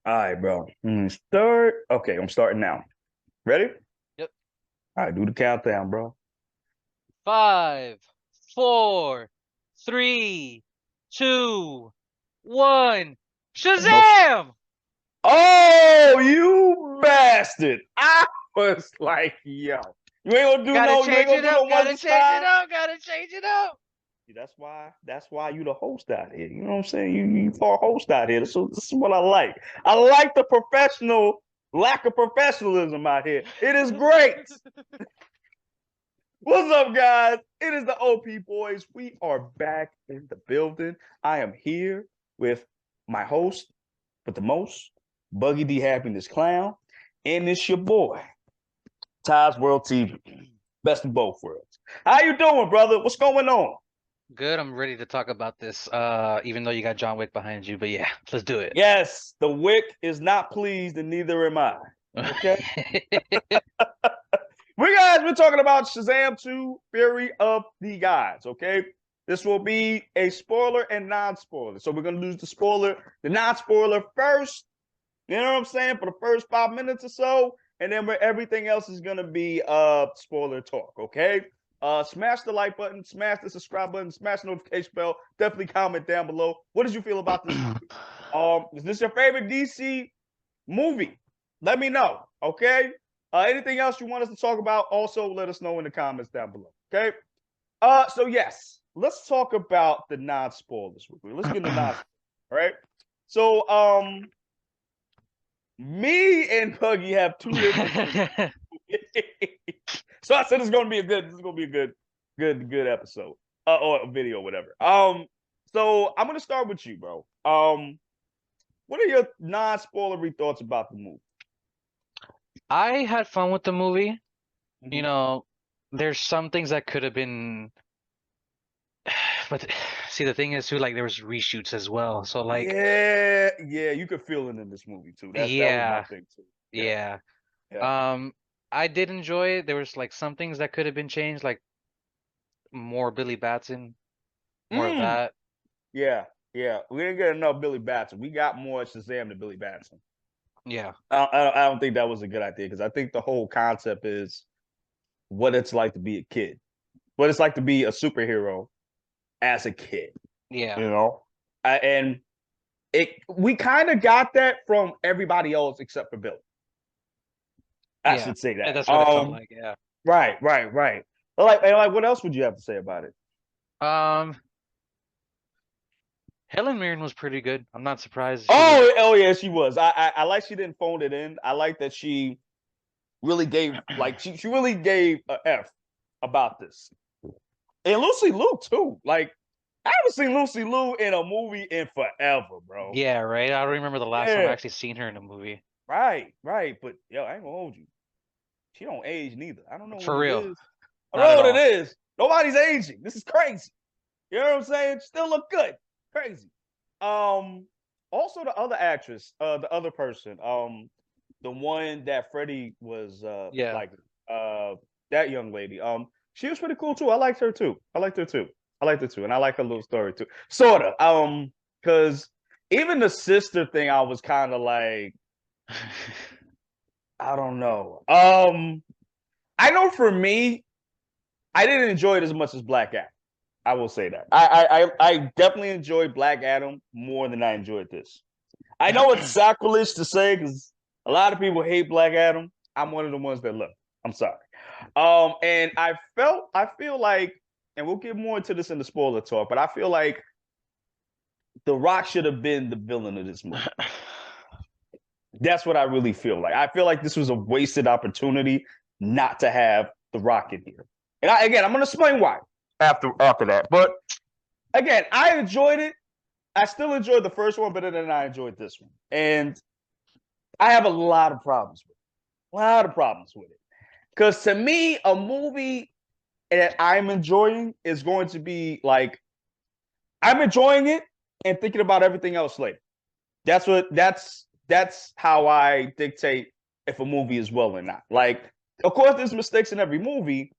All right, bro. Start. Okay, I'm starting now. Ready? Yep. All right, do the countdown, bro. 5, 4, 3, 2, 1. No. Shazam! Oh, you bastard! I was like, yo, Gotta you ain't change gonna it do no up, What's gotta the change it style. up, gotta change it up. See, that's why you the host out here. You know what I'm saying? You for a host out here. This is what I like. I like the professional lack of professionalism out here. It is great. What's up, guys? It is the OP Boys. We are back in the building. I am here with my host, but the most, Buggy D Happiness Clown, and it's your boy, tais.worldtv. Best of both worlds. How you doing, brother? What's going on? Good, I'm ready to talk about this, even though you got John Wick behind you, but yeah, let's do it. Yes, the Wick is not pleased, and neither am I. Okay. We're talking about Shazam 2, Fury of the Gods, okay? This will be a spoiler and non-spoiler. So we're gonna lose the non-spoiler first. You know what I'm saying? For the first 5 minutes or so, and then where everything else is gonna be spoiler talk, okay? Smash the like button, smash the subscribe button, smash the notification bell. Definitely comment down below. What did you feel about this movie? Is this your favorite DC movie? Let me know, okay? Anything else you want us to talk about? Also, let us know in the comments down below, okay? So yes, let's talk about the non-spoilers. Let's get into non-spoilers, all right? So, me and Puggy have two different views. So I said this is gonna be a good episode, or a video, whatever. So I'm gonna start with you, bro. What are your non-spoilery thoughts about the movie? I had fun with the movie. You Mhm. know, there's some things that could have been, but see, the thing is too, like there was reshoots as well. So like, Yeah, you could feel it in this movie too. That was my yeah, thing too. Yeah, yeah. yeah. Um, I did enjoy it. There was like some things that could have been changed, like more Billy Batson, more of Mm, that. yeah, yeah. We didn't get enough Billy Batson. We got more Shazam than Billy Batson. Yeah, I don't think that was a good idea because I think the whole concept is what it's like to be a kid, what it's like to be a superhero as a kid. yeah, You know, and we kind of got that from everybody else except for Billy. I yeah. should say And that. that's what it felt like. Yeah. Right. Like, what else would you have to say about it? Um, Helen Mirren was pretty good. I'm not surprised she was. Oh yeah, she was. I like she didn't phone it in. I like that she really gave she really gave a F about this. And Lucy Liu too. Like I haven't seen Lucy Liu in a movie in forever, bro. Yeah, right. I don't remember the last time I Yeah, actually seen her in a movie. right. But yo, I ain't gonna hold you. She don't age neither. I don't know what For it real, is. I don't not know at what it all. is. Nobody's aging. This is crazy. You know what I'm saying? Still look good. Crazy. Um, Also the other actress, the other person, the one that Freddie was Yeah, like that young lady. She was pretty cool too. I liked her too. I liked her too. And I like her little story too. Sorta. Because even the sister thing, I was kind of like, I don't know. I know for me, I didn't enjoy it as much as Black Adam. I will say that. I definitely enjoyed Black Adam more than I enjoyed this. I know it's sacrilege to say because a lot of people hate Black Adam. I'm one of the ones that love. I'm sorry. And I feel like, and we'll get more into this in the spoiler talk, but I feel like The Rock should have been the villain of this movie. That's what I really feel like. I feel like this was a wasted opportunity not to have The Rock in here. And again, I'm going to explain why after that. But again, I enjoyed it. I still enjoyed the first one better than I enjoyed this one. And I have a lot of problems with it. A lot of problems with it. Because to me, a movie that I'm enjoying is going to be like, I'm enjoying it and thinking about everything else later. That's how I dictate if a movie is well or not. Like, of course, there's mistakes in every movie,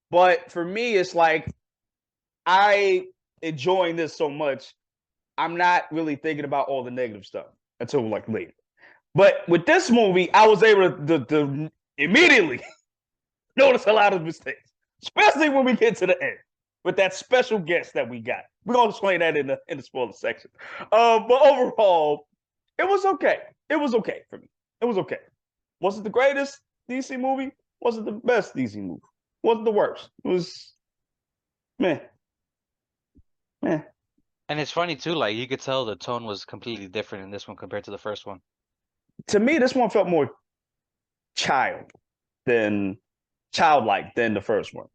but for me, it's like I enjoying this so much, I'm not really thinking about all the negative stuff until like later. But with this movie, I was able to immediately notice a lot of mistakes, especially when we get to the end with that special guest that we got. We're gonna explain that in the spoiler section. But overall, it was okay. It was okay for me. It was okay. Was it the greatest DC movie? Was it the best DC movie? Was it the worst? It was meh. Meh. And it's funny too, like you could tell the tone was completely different in this one compared to the first one. To me, this one felt more child than childlike than the first one.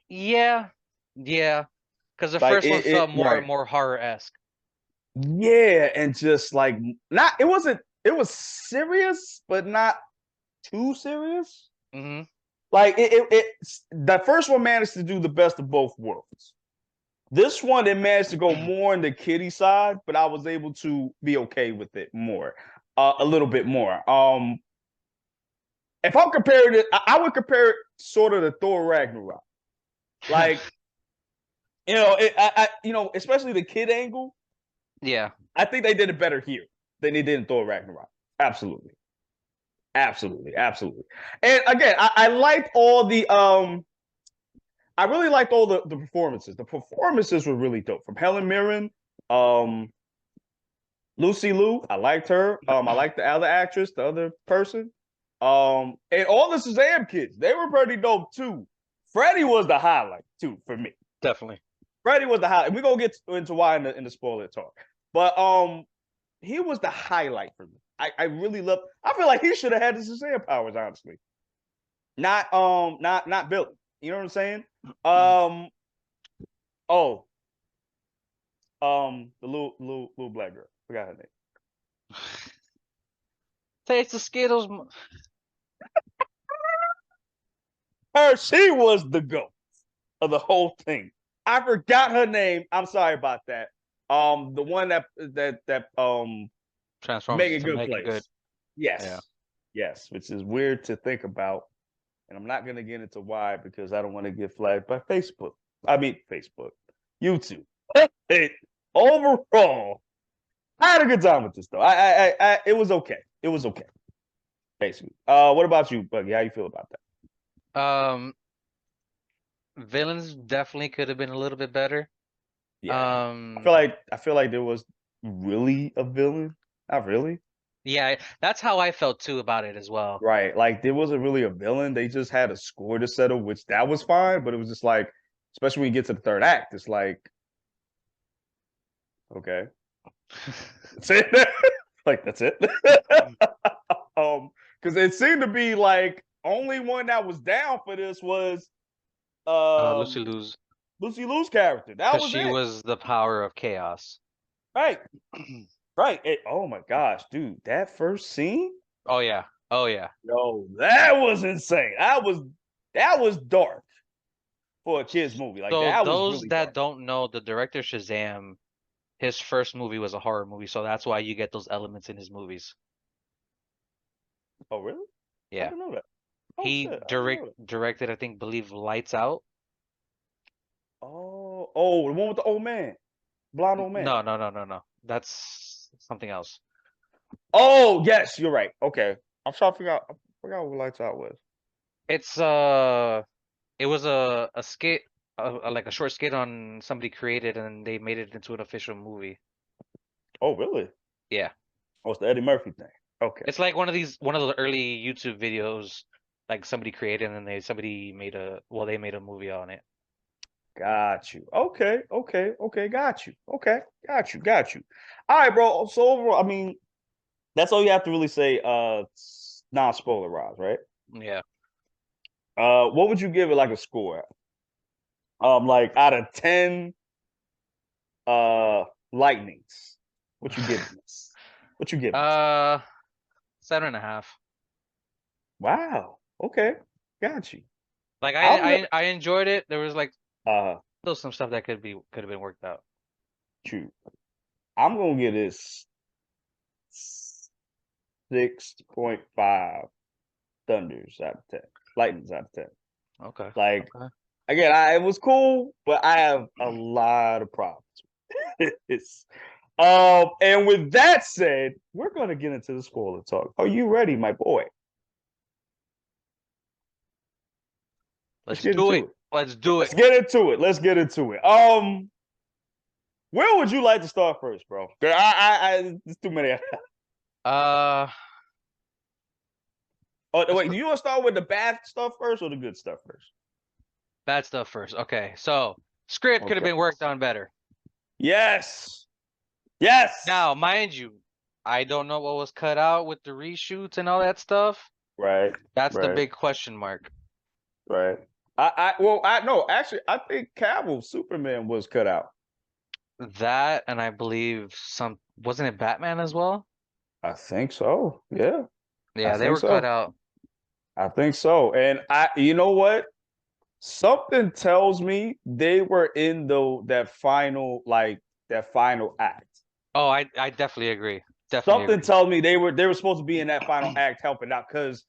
Yeah, yeah, because the Like first one felt more right. more horror-esque. Yeah, and just like not it wasn't it was serious, but not too serious. Mm-hmm. Like the first one managed to do the best of both worlds. This one it managed to go more in the kiddie side, but I was able to be okay with it more, a little bit more. If I'm comparing it, I would compare it sort of to Thor Ragnarok. Like especially the kid angle. Yeah. I think they did it better here than they did in Thor Ragnarok. Absolutely. Absolutely. Absolutely. And again, I liked all the I really liked all the performances. The performances were really dope. From Helen Mirren, um, Lucy Liu, I liked her. I liked the other actress, the other person. And all the Shazam kids, they were pretty dope too. Freddie was the highlight too for me. Definitely. Freddie was the highlight. And we're gonna get into why in the spoiler talk. But he was the highlight for me. I really love. I feel like he should have had the Shazam powers, honestly. Not Billy. You know what I'm saying? Oh, the little black girl. Forgot her name. Taste the Skittles. She was the goat of the whole thing. I forgot her name. I'm sorry about that. The one that Transforms Megan to Good make it good. plays. Yes, Yeah. yes, which is weird to think about, and I'm not gonna get into why because I don't want to get flagged by Facebook. I mean Facebook, YouTube. Overall, I had a good time with this though. It was okay. It was okay. Basically. What about you, Buggy? How you feel about that? Villains definitely could have been a little bit better. Yeah. I feel like there was really a villain. Not really. Yeah, that's how I felt too about it as well. Right. Like there wasn't really a villain. They just had a score to settle, which that was fine, but it was just like, especially when you get to the third act, it's like, okay. That's it. Like that's it. Because it seemed to be like only one that was down for this was Lucy um Liu's, Lucy Liu's character. That because was she it. was the power of chaos. Right. Right. Oh my gosh, dude. That first scene? Oh yeah. Oh yeah. Yo, that was insane. That was dark for a kids movie. Like So that was those really that dark. don't know, the director Shazam, his first movie was a horror movie, so that's why you get those elements in his movies. Oh really? I Yeah. didn't know that. Oh He shit, I didn't know that. directed, I think, believe Lights Out. Oh, the one with the old man, blonde old man. No, no, no, no, no. That's something else. Oh yes, you're right. Okay, I'm trying to figure out. I forgot what Lights Out was. It's it was a skit, like a short skit on somebody created, and they made it into an official movie. Oh really? Yeah. Oh, it's the Eddie Murphy thing. Okay, It's like one of the early YouTube videos, like somebody created and then somebody made they made a movie on it. got you. Okay. Got you. Okay, got you. All right, bro. So overall, I mean, that's all you have to really say. Non-spoilerized, right? Yeah. What would you give it like a score? Like out of 10 lightnings, what you giving this? What you giving this? uh 7.5. Wow. Okay. Got you. Like I'm gonna I enjoyed it. There was like uh still some stuff that could have been worked out. true. I'm gonna give this 6.5 thunders out of 10. Lightnings out of 10. Okay. Like Okay. again, it was cool, but I have a lot of problems. It's And with that said, we're gonna get into the spoiler talk. Are you ready, my boy? Let's Get do into it. it. Let's do Let's it. get into it. Let's get into it. Where would you like to start first, bro? There's too many. Uh, Oh wait, do you want to start with the bad stuff first or the good stuff first? bad stuff first. Okay, so script could have Okay. been worked on better. Yes. Yes. Now, mind you, I don't know what was cut out with the reshoots and all that stuff. Right. That's the Right. big question mark. Right. I no, actually, I think Cavill Superman was cut out. That, and I believe wasn't it Batman as well? I think so. Yeah. I Yeah, they think were cut so. out. I think so. And you know what? Something tells me they were in that final act. Oh, I definitely agree. Definitely Something agree. tells me they were supposed to be in that final act helping out because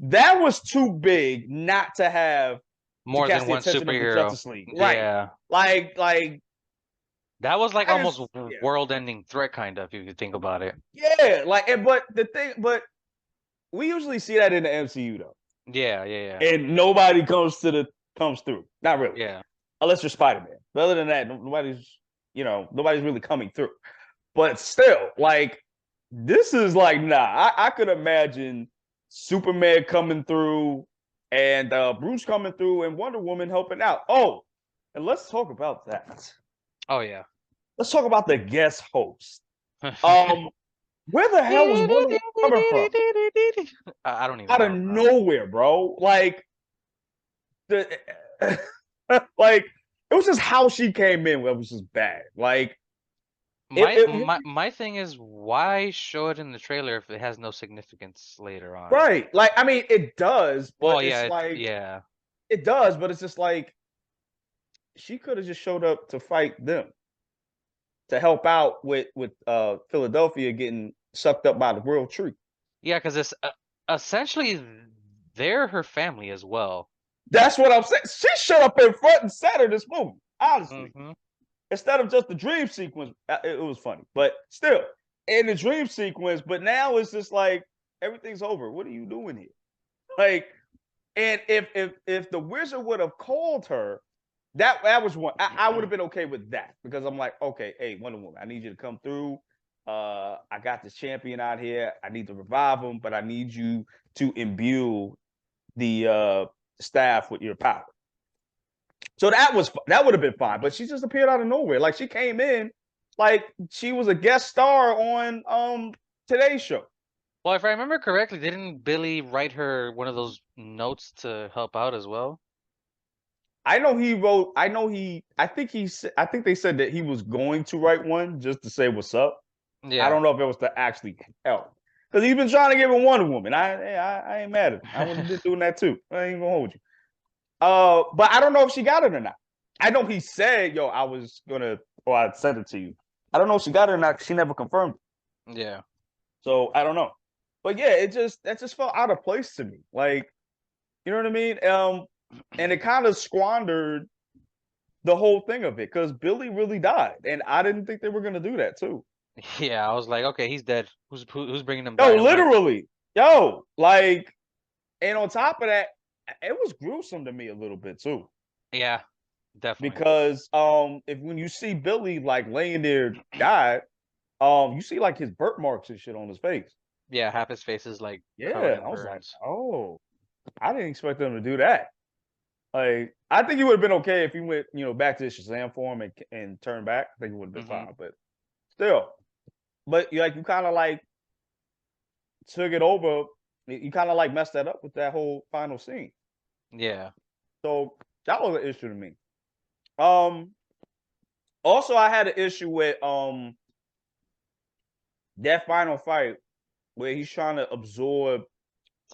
that was too big not to have to More catch than the one attention of the superhero. Justice League. Right. Yeah. Like That was like I almost just yeah. world-ending threat, kind of, if you think about it. Yeah, but we usually see that in the MCU though. Yeah, yeah, And nobody comes through. Not really. yeah. Unless you're Spider-Man. But other than that, nobody's really coming through. But still, like, this is like, nah, I could imagine Superman coming through and Bruce coming through and Wonder Woman helping out. Oh, and let's talk about that. Oh yeah. Let's talk about the guest host. Where the hell was Wonder Woman coming from? I don't even Out of know, bro. nowhere, bro. Like the like it was just how she came in that was just bad. Like My thing is, why show it in the trailer if it has no significance later on? right. Like I mean it does, Well, but it's yeah, like yeah, it does, but it's just like she could have just showed up to fight them, to help out with Philadelphia getting sucked up by the World Tree. yeah, because it's essentially they're her family as well. That's what I'm saying. She showed up in front and center this movie, honestly. Hmm. Instead of just the dream sequence, it was funny. But still, in the dream sequence, but now it's just like everything's over. What are you doing here? Like, and if the wizard would have called her, that was one. I would have been okay with that because I'm like, okay, hey, Wonder Woman, I need you to come through. I got this champion out here. I need to revive him, but I need you to imbue the staff with your power. So that would have been fine, but she just appeared out of nowhere. Like she came in, like she was a guest star on Today's Show. Well, if I remember correctly, didn't Billy write her one of those notes to help out as well? I know he wrote. I know he. I think they said that he was going to write one just to say what's up. I Yeah. don't know if it was to actually help because he's been trying to give him Wonder Woman. I ain't mad at him. I would have been doing that too. I ain't gonna hold you. But I don't know if she got it or not. I know he said, "Yo, I was gonna," or I sent it to you. I don't know if she got it or not. She never confirmed it. Yeah. So I don't know. But yeah, that just felt out of place to me. Like, you know what I mean? And it kind of squandered the whole thing of it because Billy really died, and I didn't think they were gonna do that too. Yeah, I was like, okay, he's dead. Who's bringing him Yo, back? I'm like, literally, yo, like, and on top of that, it was gruesome to me a little bit too. yeah, definitely. Because if when you see Billy like laying there died, you see like his burnt marks and shit on his face. Yeah, half his face is like covered Yeah, in I was like, burns. oh, I didn't expect them to do that. Like, I think he would have been okay if he went, back to his Shazam form and turned back. I think it would have been Hmm. fine, but still, but you kind of like took it over. You kind of like messed that up with that whole final scene. Yeah. So that was an issue to me. Um, Also, I had an issue with that final fight where he's trying to absorb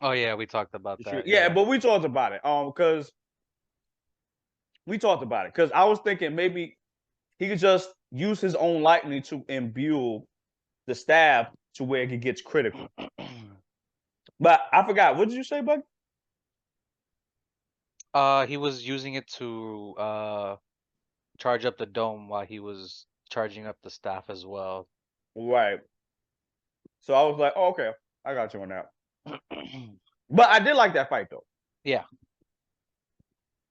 Oh yeah, we talked about the shit. that. Yeah, Yeah. but we talked about it. Because we talked about it. Because I was thinking maybe he could just use his own lightning to imbue the staff to where it gets critical. But I forgot. What did you say, Bug? He was using it to charge up the dome while he was charging up the staff as well. Right. So I was like, oh, okay, I got you on that. But I did like that fight though. Yeah.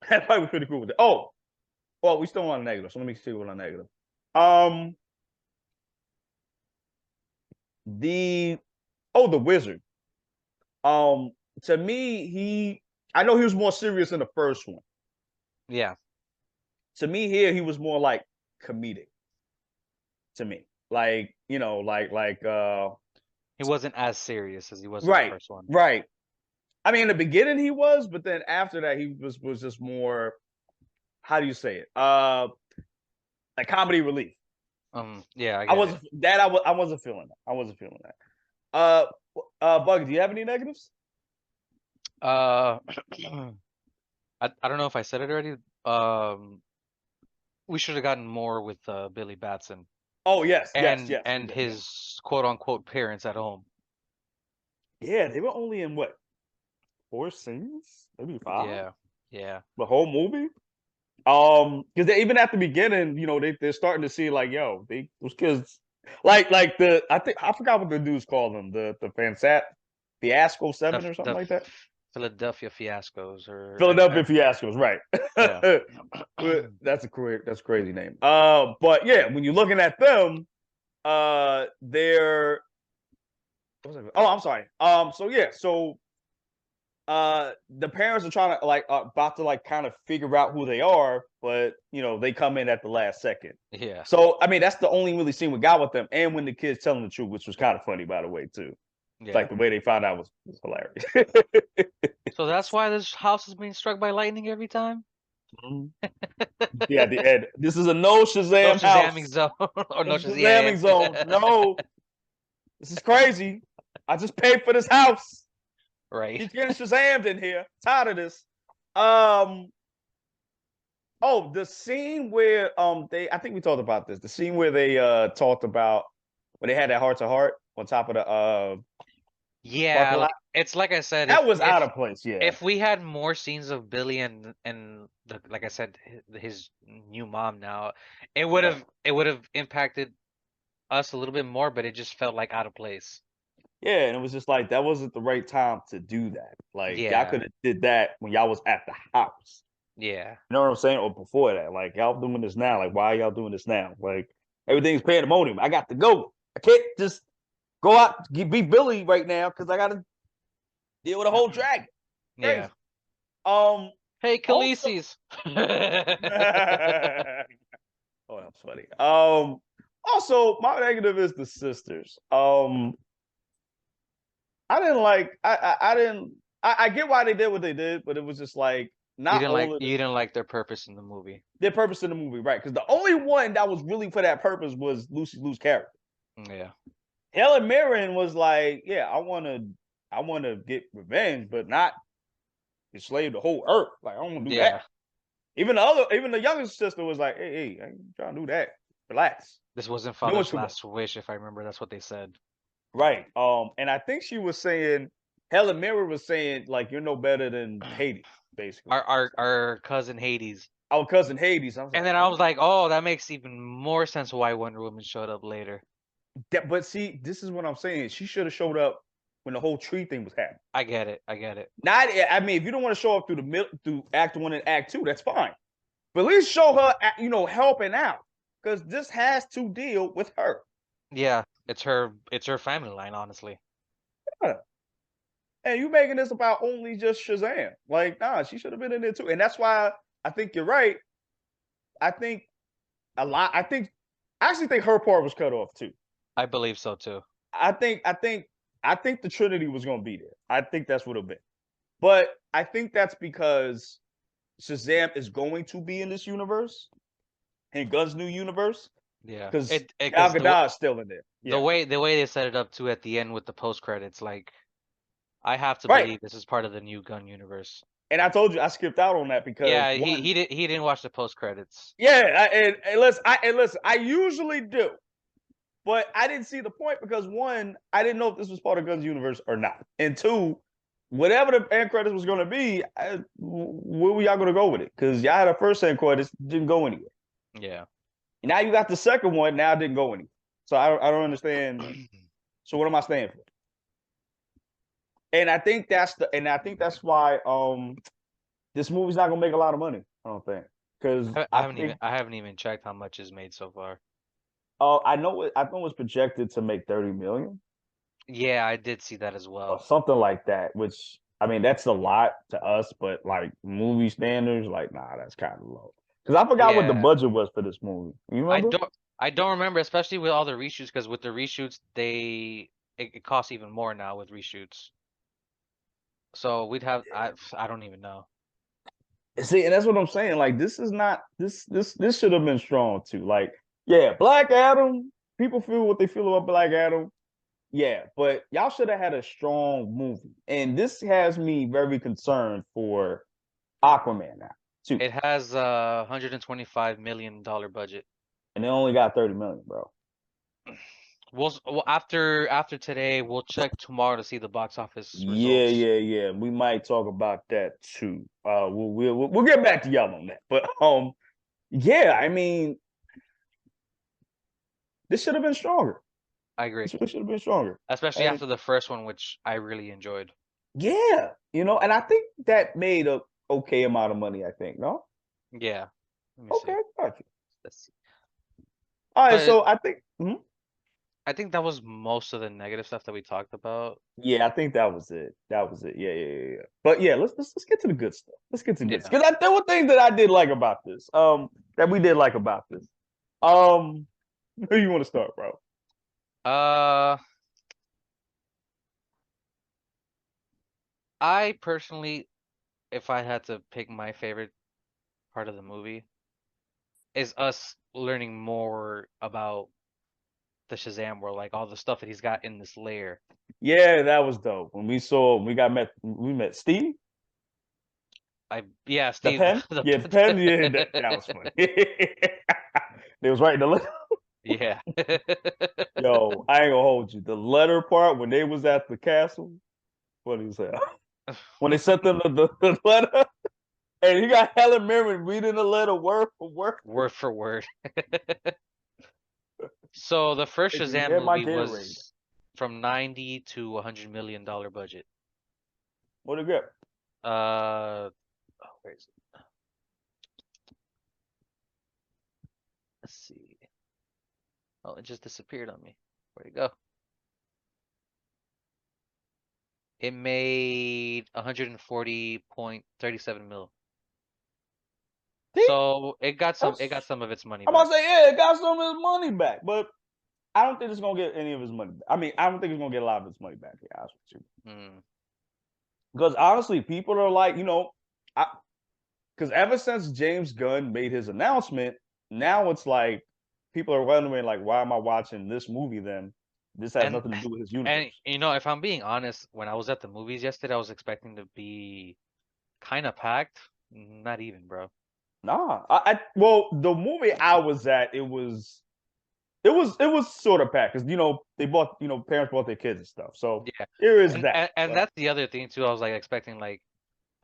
That fight was pretty cool. Oh, well, we still on negative, so let me see what on negative. Um, the the wizard. Um, to me, I know he was more serious in the first one. Yeah. To me, here he was more like comedic. To me, like He wasn't as serious as he was in the right, first one. right. I mean, in the beginning he was, but then after that he was just more. How do you say it? Like comedy relief. Yeah, I I get it. wasn't that. I wasn't feeling that. I wasn't feeling that. Buggy, do you have any negatives? Uh, I don't know if I said it already. We should have gotten more with Billy Batson Oh yes, yes, and yes. Yeah. his quote unquote parents at home. Yeah, they were only in what 4 scenes, maybe 5. Yeah, yeah, The whole movie. Because even at the beginning, they're starting to see like, yo, those kids, like I forgot what the dudes call them, the Fiasco the 7 or something like that. Philadelphia Fiascos Philadelphia Fiascos, right? yeah. That's a crazy name. But yeah, when you're looking at them, they're oh, I'm sorry. So yeah, so the parents are trying to about to kind of figure out who they are, but they come in at the last second. Yeah. So I mean that's the only really scene we got with them, and when the kids telling the truth, which was kind of funny by the way too. It's Yeah. like the way they found out was hilarious. So that's why this house is being struck by lightning every time? Yeah, the end. This is a no No Shazam Shazamming house. zone. Or no No Shazam. Yeah, Shazamming zone. No, this is crazy. I just paid for this house. right. Keep getting Shazammed in here. Tired of this. Um. Oh, the scene where I think we talked about this. The scene where they talked about when they had that heart to heart on top of the Yeah, parking lot. it's like I said, That was out of place. Yeah. if we had more scenes of Billy and like I said, his new mom now, it would have impacted us a little bit more, but it just felt like out of place. Yeah, and it was just like that wasn't the right time to do that. Like y'all Yeah, could have did that when y'all was at the house. yeah, You know what I'm saying? Or before that. Like y'all doing this now. Like why are y'all doing this now? Like everything's pandemonium. I got to go. I can't just go out be Billy right now because I got to deal with a whole dragon. yeah. Crazy. Um. Hey, Also. Khaleesi's. Oh, that's funny. Also, my negative is the sisters. I didn't like. I didn't. I get why they did what they did, but it was just like not all of You didn't like their purpose in the movie. their purpose in the movie, right? Because the only one that was really for that purpose was Lucy Liu's character. Yeah, Helen Mirren was like, yeah, I want to get revenge, but not enslave the whole earth. Like I don't want to do yeah. that. Even the youngest sister was like, hey, I ain't trying to do that. Relax. This wasn't Doing Father's too much. last wish, if I remember. That's what they said. Right. And I think she was saying Helen Mirren was saying like you're no better than Hades, basically. Our cousin Hades. Our cousin Hades. I was And like, then I what? was like, oh, that makes even more sense why Wonder Woman showed up later. But see, this is what I'm saying. She should have showed up when the whole tree thing was happening. I get it. I get it. Not, I mean, if you don't want to show up through Act 1 and Act 2, that's fine. But at least show her, helping out because this has to deal with her. Yeah, it's her family line, honestly. Yeah. And you making this about only just Shazam? Like, nah, she should have been in there too. And that's why I think you're right. I think I actually think her part was cut off too. I believe so too. I think the Trinity was gonna be there. I think that's what it'll be. But I think that's because Shazam is going to be in this universe, in Gunn's new universe, Yeah, because Gal because Gadot is still in there. the Yeah. way they set it up too at the end with the post credits, like I have to Right. believe this is part of the new Gunn universe. And I told you I skipped out on that because Yeah, one, he didn't watch the post credits. yeah, listen, I usually do, but I didn't see the point because one, I didn't know if this was part of Gunn's universe or not, and two, whatever the end credits was going to be, where were y'all going to go with it? Because y'all had a first end credits, didn't go anywhere. Yeah, Now you got the second one, now it didn't go anywhere. So I don't understand. So what am I staying for? And I think that's why this movie's not gonna make a lot of money. I don't think because I think I haven't even checked how much is made so far. I know it's projected to make 30 million Yeah, I did see that as or well. something like that. Which I mean that's a lot to us, but like movie standards, like nah, that's kind of low. Because I forgot what the Yeah, budget was for this movie. You I remember? don't I don't remember, especially with all the reshoots, because with the reshoots it costs even more now with reshoots. So we'd have I don't even know. See, and that's what I'm saying. Like, this is not this should have been strong too. Like, yeah, Black Adam. People feel what they feel about Black Adam. Yeah, but y'all should have had a strong movie. And this has me very concerned for Aquaman now too. It has a $125 million budget. And they only got 30 million, bro. Well, after today, we'll check tomorrow to see the box office Yeah, results. yeah, yeah. We might talk about that too. We'll get back to y'all on that. But yeah, I mean, this should have been stronger. I agree, This really should have been stronger. especially And after the first one, which I really enjoyed. yeah, and I think that made a okay amount of money, I think. No? Yeah. Let me see. Okay, gotcha. Let's see. All right, But so I think I think that was most of the negative stuff that we talked about. yeah, I think that was it. That was it. Yeah, yeah, yeah, yeah. But yeah, let's get to the good stuff. Let's get to the good Yeah. stuff. Because there were things that I did like about this. That we did like about this. Um, who you want to start, bro? Uh, I personally, if I had to pick my favorite part of the movie, is us learning more about the Shazam world, like all the stuff that he's got in this lair. Yeah, that was dope. When we met Steve, Yeah, the Steve, pen. Yeah, the pen. Yeah, that was funny. They was writing the letter. yeah. Yo, I ain't gonna hold you. The letter part when they was at the castle, funny as hell. When they sent them the letter, and he got Helen Mirren reading the letter word for word. Word for word. So the first If you Shazam had my movie Gatorade, was from 90 to $100 million budget. what a grip. Oh, where is it? Let's see. Oh, it just disappeared on me. Where'd it go? It made 140.37 mil. See, So it got that's some of its money I'm about back. to say, yeah, it got some of his money back, but I don't think it's gonna get any of his money back. I mean, I don't think it's gonna get a lot of his money back, to be honest with you. Hmm. Because honestly, people are like, I because ever since James Gunn made his announcement, now it's like people are wondering, like, why am I watching this movie then? This has And nothing to do with his and universe. if I'm being honest, when I was at the movies yesterday, I was expecting to be kind of packed. Not even, bro. Nah, well, the movie I was at, it was sort of packed because they bought parents bought their kids and stuff. So Yeah. there is that. And But that's the other thing too. I was like expecting like,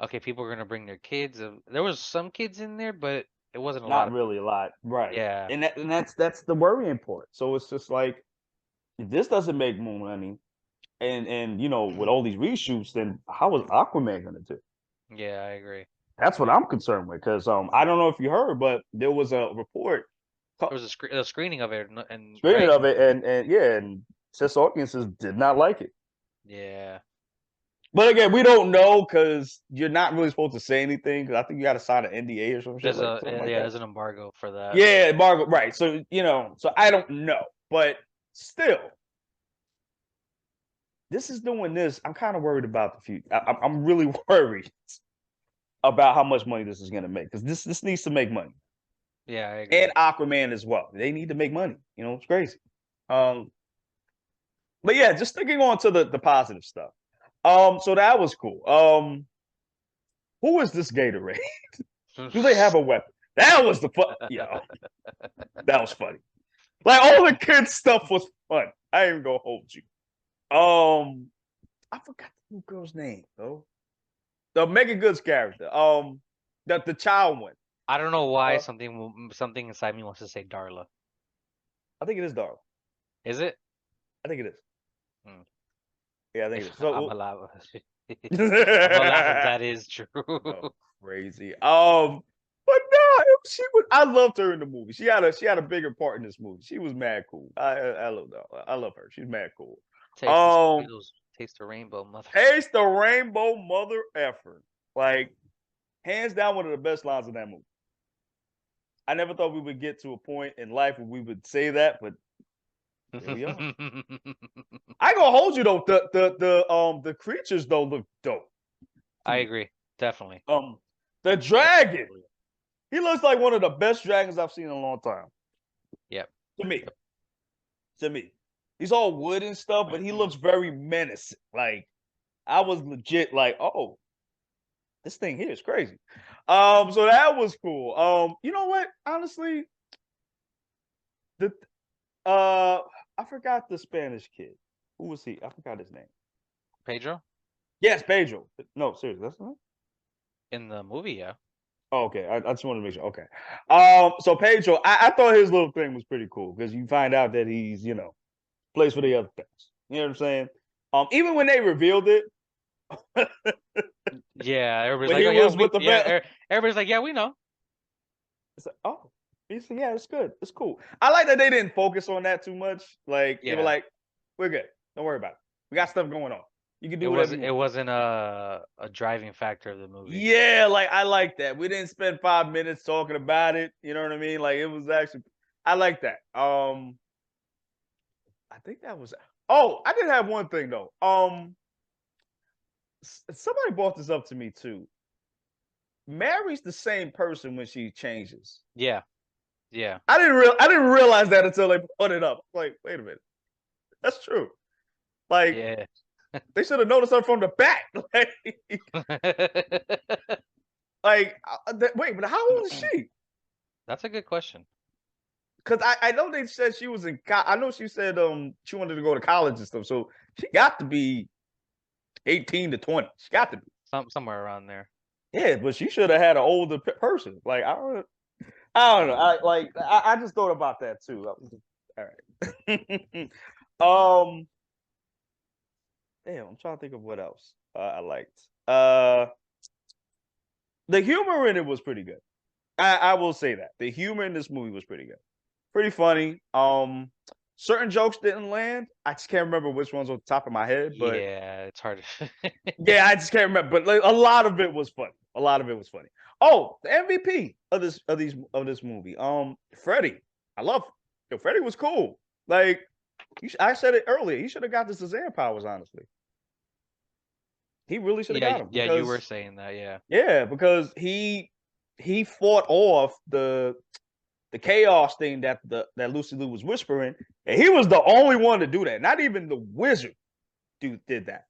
okay, people are gonna bring their kids. There was some kids in there, but it wasn't a lot not of really a lot, right? yeah. And that's the worrying part. So it's just like if this doesn't make more money, and with all these reshoots, then how is Aquaman gonna do? Yeah, I agree. That's what I'm concerned with because I don't know if you heard, but there was a report There was a screening of it, and screening right? of it, and yeah, and cis audiences did not like it. Yeah. But again, we don't know because you're not really supposed to say anything because I think you got to sign an NDA or some shit like something like Yeah, that. there's an embargo for that. Yeah, Margaret, right. So so I don't know, but still, this is doing this. I'm kind of worried about the future. I'm really worried about how much money this is going to make because this needs to make money, Yeah, I and agree. Aquaman as well. They need to make money. It's crazy. Um, but yeah, just thinking on to the positive stuff. So that was cool. Who is this Gatorade? Do they have a weapon? That was the fun. Yeah, that was funny. Like all the kids stuff was fun. I ain't even gonna hold you. I forgot the little girl's name though. The Megan Good's character. The child one. I don't know why Uh, something inside me wants to say Darla. I think it is Darla. Is it? I think it is. Hmm. Yeah, I think it is. So I'm allowed. I'm allowed if that is true. oh, crazy. But no, she was. I loved her in the movie. She had a bigger part in this movie. She was mad cool. I love her. I love her. She's mad cool. Taste the Skittles, taste the rainbow, mother. Taste the rainbow, mother effer. Like hands down, one of the best lines in that movie. I never thought we would get to a point in life where we would say that, but here we are. I ain't gonna hold you though. The creatures though look dope. I agree, definitely. The dragon. He looks like one of the best dragons I've seen in a long time. Yep. To me. To me. He's all wood and stuff, but he looks very menacing. Like I was legit like, oh, this thing here is crazy. So that was cool. You know what? Honestly, the I forgot the Spanish kid. Who was he? I forgot his name. Pedro? Yes, Pedro. No, seriously, that's not. In the movie, yeah. Oh, okay. I just wanted to make sure. Okay. So Pedro, I thought his little thing was pretty cool because you find out that he's, plays for the other things. You know what I'm saying? Even when they revealed it, Yeah, everybody's when like, he oh yeah, was with the everybody's like, yeah, we know. it's like, oh, he said, yeah, it's good. It's cool. I like that they didn't focus on that too much. Like they were Yeah. like, we're good. Don't worry about it. We got stuff going on. You can do It whatever you wasn't it want. wasn't a driving factor of the movie. Yeah, like I like that. We didn't spend 5 minutes talking about it. You know what I mean? Like it was actually, I like that. I think that was. Oh, I did have one thing though. Somebody brought this up to me too. Mary's the same person when she changes. Yeah. Yeah. I didn't realize that until they put it up. Like, wait a minute, that's true. Like Yeah. they should have noticed her from the back. Wait, but how old is she? That's a good question. Because I know they said she was in. I know she said she wanted to go to college and stuff. So she got to be 18 to 20. She got to be. Somewhere around there. Yeah, but she should have had an older person. Like I don't know. I just thought about that too. All right. Damn, I'm trying to think of what else I liked. The humor in it was pretty good. I will say that the humor in this movie was pretty good, pretty funny. Certain jokes didn't land. I just can't remember which ones on the top of my head, but Yeah, it's hard. yeah, I just can't remember. But like, a lot of it was funny. A lot of it was funny. Oh, the MVP of this movie, Freddie. I love. Freddie was cool. Like I said it earlier. He should have got the Shazam powers. Honestly, he really should have got them Yeah, you were because saying that, yeah. yeah, because he fought off the chaos thing that Lucy Liu was whispering, and he was the only one to do that. Not even the wizard dude did that.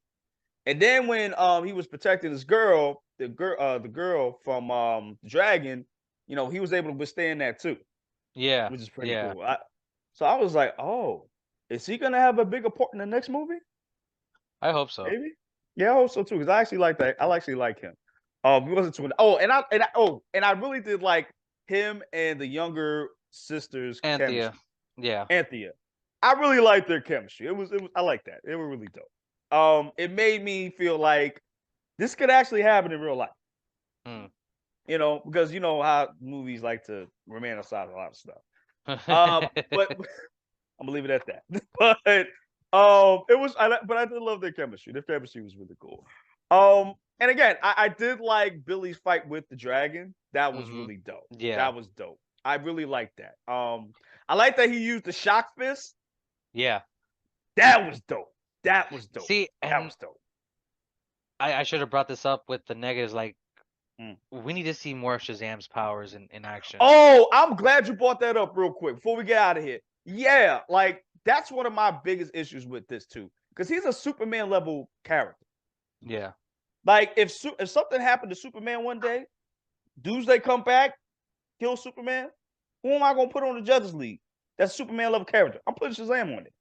And then when he was protecting his girl, the girl from Dragon, he was able to withstand that too, Yeah. which is pretty Yeah. cool. So I was like, oh, is he gonna have a bigger part in the next movie? I hope so. Maybe. Yeah, I hope so too. Because I actually like that. I actually like him. He wasn't too. Oh, and I really did like him and the younger sister's Anthea. chemistry. Yeah. Anthea. I really liked their chemistry. It was. I like that. They were really dope. It made me feel like this could actually happen in real life. Mm. Because you know how movies like to romanticize a lot of stuff. But I'm gonna leave it at that. But it was. But I did love their chemistry. Their chemistry was really cool. And again, I did like Billy's fight with the dragon. That was really dope. Yeah. That was dope. I really liked that. I like that he used the shock fist. Yeah. That was dope. That was dope. See, that was dope. I should have brought this up with the negatives. Like, we need to see more of Shazam's powers in action. Oh, I'm glad you brought that up real quick before we get out of here. Yeah, like that's one of my biggest issues with this too, because he's a Superman level character. Yeah. Like if something happened to Superman one day, Doomsday come back, kill Superman, who am I gonna put on the Justice League? That's Superman level character. I'm putting Shazam on it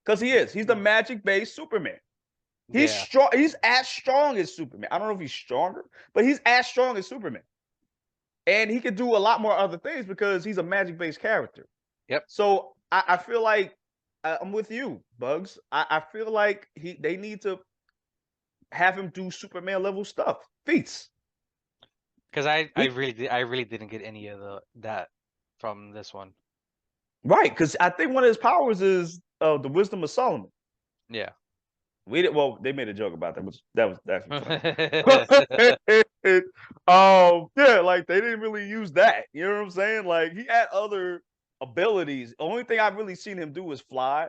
because he is. He's the magic-based Superman. He's strong. He's as strong as Superman. I don't know if he's stronger, but he's as strong as Superman. And he can do a lot more other things because he's a magic-based character. Yep. So I feel like I'm with you, Bugs. I feel like they need to have him do Superman level stuff, feats. Because I He, really didn't get any of that from this one. right, because I think one of his powers is the wisdom of Solomon. Yeah. We did well. They made a joke about that, which that was actually funny. Yeah, like they didn't really use that. You know what I'm saying? Like he had other abilities. The only thing I've really seen him do is fly,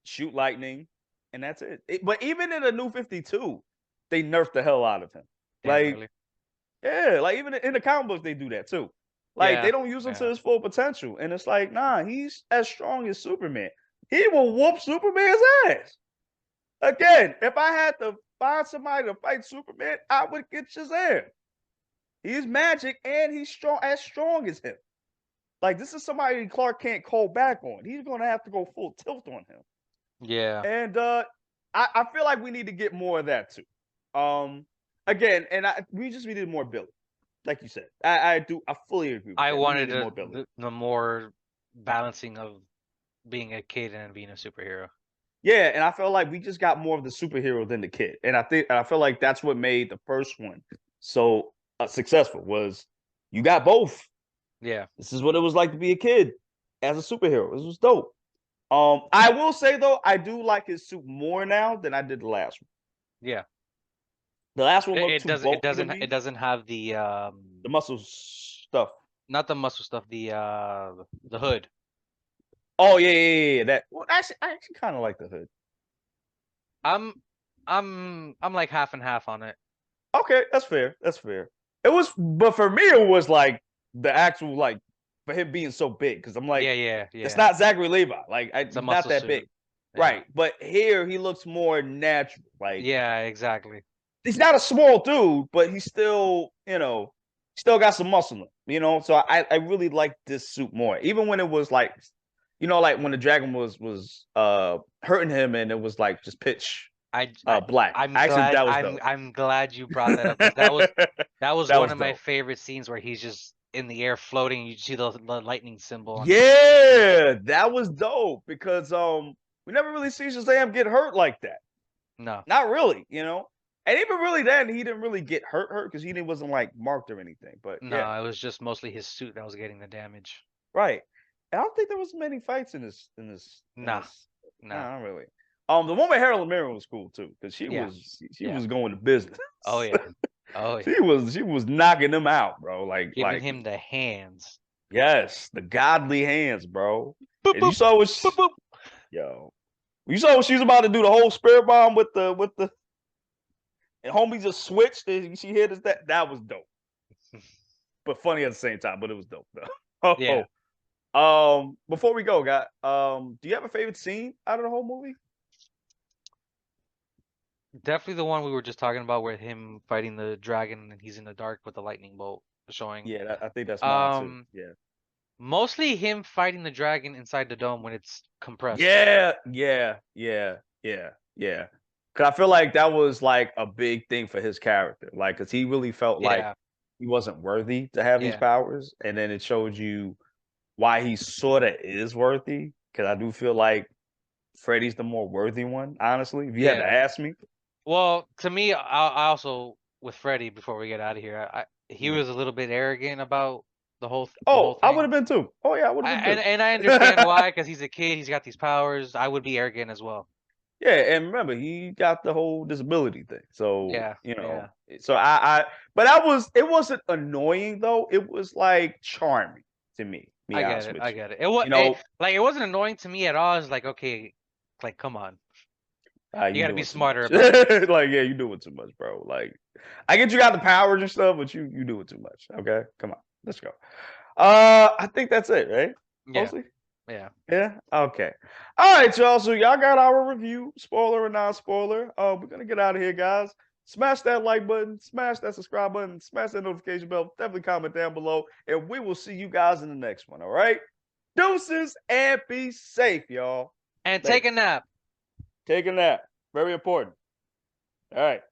shoot lightning, and that's it. But even in the New 52, they nerfed the hell out of him. Damn, Like, really? yeah, like even in the comic books they do that too. Like Yeah. they don't use him to Yeah. his full potential, and it's like, nah, he's as strong as Superman. He will whoop Superman's ass. Again, if I had to find somebody to fight Superman, I would get Shazam. He's magic and he's strong as him. Like this is somebody Clark can't call back on. He's gonna have to go full tilt on him. Yeah. And I feel like we need to get more of that too. Again, and we just needed more Billy. Like you said. I fully agree with I that. We wanted needed more Billy. the more balancing of being a kid and being a superhero. Yeah, and I feel like we just got more of the superhero than the kid. And I feel like that's what made the first one so successful was you got both. Yeah. This is what it was like to be a kid as a superhero. This was dope. I will say though, I do like his suit more now than I did the last one. Yeah. The last one looked It too does bulky to me. it doesn't have the muscle stuff. not the muscle stuff, the hood. Oh yeah. That well, actually, I actually kind of like the hood. I'm like half and half on it. Okay, that's fair. That's fair. It was, but for me, it was like the actual like for him being so big because I'm like, Yeah. it's not Zachary Levi. Like, It's a he's not muscle that suit. big, Yeah. right? But here he looks more natural. Like, Yeah, exactly. he's not a small dude, but he's still, still got some muscle in him. So I really like this suit more, even when it was like, like when the dragon was hurting him and it was like just pitch black. Actually, that was dope. I'm glad you brought that up because that was That one was of my dope. favorite scenes where he's just in the air floating. You see the lightning symbol. Yeah, that was dope because we never really see Shazam get hurt like that. No, not really. And even really then he didn't really get hurt because he wasn't like marked or anything. But no, yeah, it was just mostly his suit that was getting the damage. right. And I don't think there was many fights in this. Nah. No, not really. The one with Harold Ramirez was cool too because she was going to business. Oh yeah. Oh yeah. She was knocking them out, bro. Giving him the hands. Yes, the godly hands, bro. Boop, And boop, you saw what boop, boop. yo. You saw what she was about to do the whole spirit bomb with the and homie just switched and she hit us that was dope. But funny at the same time, but it was dope though. Yeah. Before we go, guy, do you have a favorite scene out of the whole movie? Definitely the one we were just talking about where him fighting the dragon and he's in the dark with the lightning bolt showing. Yeah, I think that's mine too. Yeah. Mostly him fighting the dragon inside the dome when it's compressed. Yeah. Cause I feel like that was like a big thing for his character. Like, cause he really felt like he wasn't worthy to have these powers. And then it showed you why he sort of is worthy. Cause I do feel like Freddy's the more worthy one, honestly. If you had to ask me. Well, to me, I also with Freddy before we get out of here, he was a little bit arrogant about the whole thing. I would have been too. Oh yeah, I would have been too. And I understand why, because he's a kid, he's got these powers. I would be arrogant as well. Yeah, and remember he got the whole disability thing. So so but it wasn't annoying though. It was like charming to me. I get it. It was like it wasn't annoying to me at all. It's like, okay, like come on. You gotta be smarter about it. Like, yeah, you doing too much, bro. Like, I get you got the powers and stuff, but you doing too much. Okay, come on, let's go. I think that's it, right? Yeah. Mostly? Yeah. Okay. All right, y'all. So y'all got our review, spoiler or non-spoiler. We're gonna get out of here, guys. Smash that like button, smash that subscribe button, smash that notification bell. Definitely comment down below, and we will see you guys in the next one. All right. Deuces and be safe, y'all. And take a nap. Take a nap. Very important. All right.